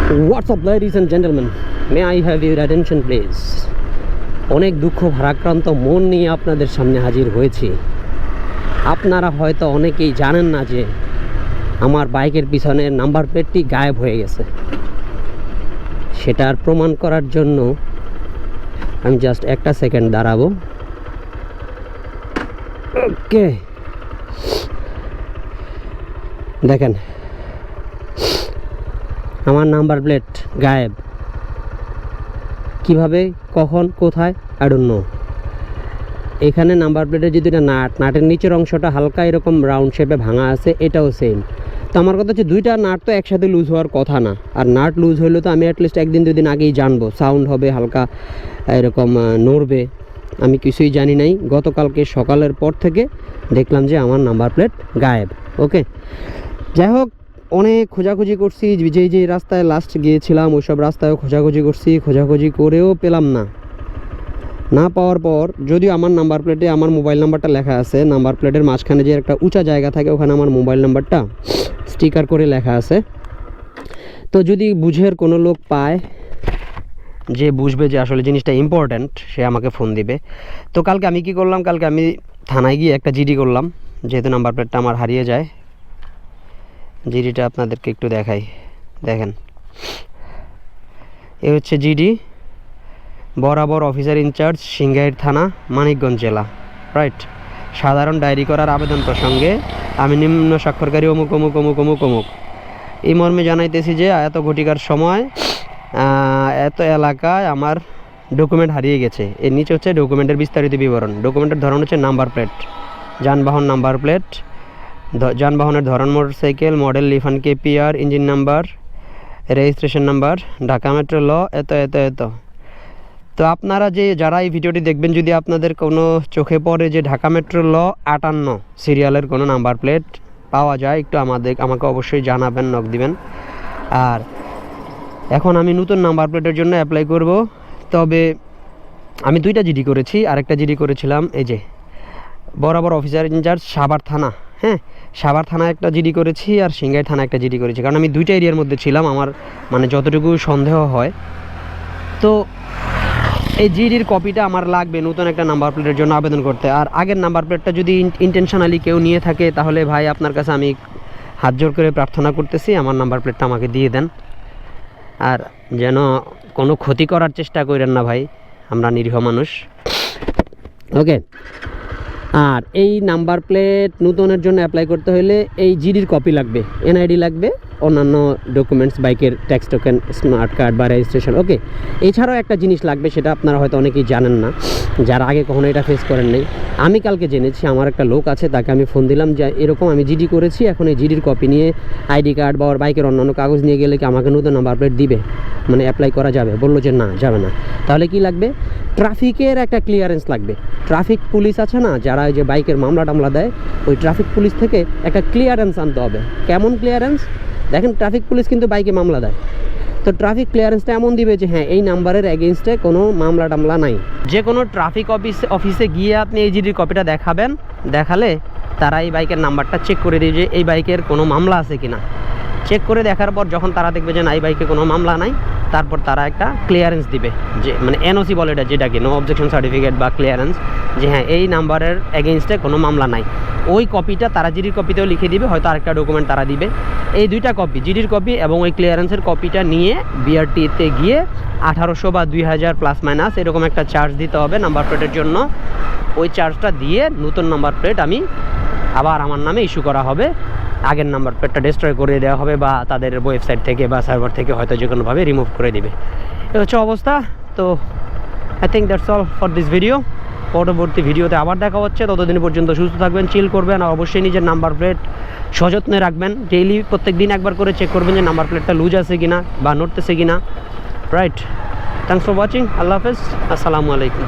What's up, ladies and gentlemen? May I have your attention, please? অনেক দুঃখ ভারাক্রান্ত মন নিয়ে আপনাদের সামনে হাজির হয়েছি। আপনারা হয়তো অনেকেই জানেন না যে আমার বাইকের পিছনের নাম্বার প্লেটটি গায়েব হয়ে গেছে। সেটার প্রমাণ করার জন্য আমি জাস্ট একটা সেকেন্ড দাঁড়াবো। ওকে, দেখেন আমার নাম্বার প্লেট গায়েব। কিভাবে, কখন, কোথায়, আই ডোন্ট নো। এখানে নাম্বার প্লেটের যদি নাটের নিচের অংশটা হালকা এরকম রাউন্ড শেপে ভাঙা আছে, এটাও সেম। তো আমার কথা হচ্ছে দুইটা নাট তো একসাথে লুজ হওয়ার কথা না। আর নাট লুজ হইলে তো আমি অ্যাটলিস্ট একদিন দুদিন আগেই জানবো, সাউন্ড হবে হালকা এরকম নড়বে। আমি কিছুই জানি নাই। গতকালকে সকালের পর থেকে দেখলাম যে আমার নাম্বার প্লেট গায়েব। ওকে, যাই হোক, অনেক খোঁজাখুঁজি করছি। যেই রাস্তায় লাস্ট গিয়েছিলাম ওই সব রাস্তায়ও খোঁজাখুঁজি করছি, খোঁজাখুঁজি করেও পেলাম না পাওয়ার পর, যদিও আমার নাম্বার প্লেটে আমার মোবাইল নাম্বারটা লেখা আছে, নাম্বার প্লেটের মাঝখানে যে একটা উঁচা জায়গা থাকে ওখানে আমার মোবাইল নাম্বারটা স্টিকার করে লেখা আছে। তো যদি বুঝের কোনো লোক পায়, যে বুঝবে যে আসলে জিনিসটা ইম্পর্ট্যান্ট, সে আমাকে ফোন দিবে। তো কালকে আমি কি করলাম, কালকে আমি থানায় গিয়ে একটা জিডি করলাম, যেহেতু নাম্বার প্লেটটা আমার হারিয়ে যায়। জিডিটা আপনাদেরকে একটু দেখাই, দেখেন এ হচ্ছে জিডি, বরাবর অফিসার ইনচার্জ, সিংগাইর থানা, মানিকগঞ্জ জেলা। রাইট। সাধারণ ডায়েরি করার আবেদন প্রসঙ্গে আমি নিম্ন স্বাক্ষরকারী অমুক অমুক অমুক অমুক অমুক এই মর্মে জানাইতেছি যে এত ঘটিকার সময় এত এলাকায় আমার ডকুমেন্ট হারিয়ে গেছে। এর নিচে হচ্ছে ডকুমেন্টের বিস্তারিত বিবরণ। ডকুমেন্টের ধরন হচ্ছে নাম্বার প্লেট, যানবাহন নাম্বার প্লেট, যানবাহনের ধরন motorcycle, model Lifan KPR, engine number, registration number, Dhaka metro ল, এত এত এত। তো আপনারা যারা এই ভিডিওটি দেখবেন, যদি আপনাদের কোনো চোখে পড়ে যে ঢাকা মেট্রো ল 58 সিরিয়ালের কোনো নাম্বার প্লেট পাওয়া যায়, একটু আমাকে অবশ্যই জানাবেন, নক দিবেন। আর এখন আমি নতুন নাম্বার প্লেটের জন্য অ্যাপ্লাই করব। তবে আমি দুইটা জিডি করেছি, আরেকটা জিডি করেছিলাম এই যে বরাবর অফিসার ইনচার্জ সাভার থানা। হ্যাঁ, সাভার থানায় একটা জিডি করেছি আর সিংগাই থানা একটা জিডি করেছি, কারণ আমি দুইটা এরিয়ার মধ্যে ছিলাম। আমার মানে যতটুকু সন্দেহ হয়, তো এই জিডির কপিটা আমার লাগবে নতুন একটা নাম্বার প্লেটের জন্য আবেদন করতে। আর আগের নাম্বার প্লেটটা যদি ইন্টেনশনালি কেউ নিয়ে থাকে, তাহলে ভাই আপনার কাছে আমি হাত জোর করে প্রার্থনা করতেছি, আমার নাম্বার প্লেটটা আমাকে দিয়ে দেন। আর যেন কোনো ক্ষতি করার চেষ্টা করেন না ভাই, আমরা নিরীহ মানুষ। ওকে, আর এই নাম্বার প্লেট নতুনের জন্য অ্যাপ্লাই করতে হলে এই জিডির কপি লাগবে, NID লাগবে, অন্যান্য ডকুমেন্টস, বাইকের ট্যাক্স টোকেন, স্মার্ট কার্ড বা রেজিস্ট্রেশন। ওকে, এছাড়াও একটা জিনিস লাগবে, সেটা আপনারা হয়তো অনেকেই জানেন না, যারা আগে কখনো এটা ফেস করেন নাই। আমি কালকে জেনেছি, আমার একটা লোক আছে, তাকে আমি ফোন দিলাম যে এরকম আমি জিডি করেছি, এখন এই জিডির কপি নিয়ে ID কার্ড বা ওর বাইকের অন্যান্য কাগজ নিয়ে গেলে কি আমাকে নতুন নাম্বার প্লেট দিবে, মানে অ্যাপ্লাই করা যাবে? বললো যে না, যাবে না। তাহলে কি লাগবে? ট্রাফিকের একটা ক্লিয়ারেন্স লাগবে। ট্রাফিক পুলিশ আছে না, যারা ওই যে বাইকের মামলা টামলা দেয়, ওই ট্রাফিক পুলিশ থেকে একটা ক্লিয়ারেন্স আনতে হবে। কেমন ক্লিয়ারেন্স? দেখেন, ট্রাফিক পুলিশ কিন্তু বাইকে মামলা দেয়, তো ট্রাফিক ক্লিয়ারেন্সটা এমন দিবে যে হ্যাঁ, এই নাম্বারের এগেনস্টে কোনো মামলা টামলা নাই। যে কোনো ট্রাফিক অফিসে গিয়ে আপনি এই জিডির কপিটা দেখাবেন, দেখালে তারা এই বাইকের নাম্বারটা চেক করে দিয়ে যে এই বাইকের কোনো মামলা আছে কিনা। চেক করে দেখার পর যখন তারা দেখবে যে না, এই বাইকে কোনো মামলা নাই, তারপর তারা একটা ক্লিয়ারেন্স দিবে, যে মানে NOC বলে এটা, যেটাকে নো অবজেকশন সার্টিফিকেট বা ক্লিয়ারেন্স, যে হ্যাঁ এই নাম্বারের এগেনস্টে কোনো মামলা নাই। ওই কপিটা তারা জিডির কপিতেও লিখে দিবে, হয়তো আরেকটা ডকুমেন্ট তারা দিবে। এই দুইটা কপি, জিডির কপি এবং ওই ক্লিয়ারেন্সের কপিটা নিয়ে BRT-তে গিয়ে 1800 বা 2000 প্লাস মাইনাস এরকম একটা চার্জ দিতে হবে নাম্বার প্লেটের জন্য। ওই চার্জটা দিয়ে নতুন নাম্বার প্লেট আমি আবার আমার নামে ইস্যু করা হবে। আগের নাম্বার প্লেটটা ডিস্ট্রয় করে দেওয়া হবে, বা তাদের ওয়েবসাইট থেকে বা সার্ভার থেকে হয়তো যে কোনোভাবে রিমুভ করে দিবে। এ হচ্ছে অবস্থা। তো I think that's all for this video. পরবর্তী ভিডিওতে আবার দেখা হচ্ছে। ততদিন পর্যন্ত সুস্থ থাকবেন, চিল করবেন, আর অবশ্যই নিজের নাম্বার প্লেট সযত্নে রাখবেন। ডেইলি প্রত্যেক দিন একবার করে চেক করবেন যে নাম্বার প্লেটটা লুজ আছে কিনা বা নড়তেছে কিনা। রাইট। Thanks for watching. আল্লাহ হাফেজ, আসসালামু আলাইকুম।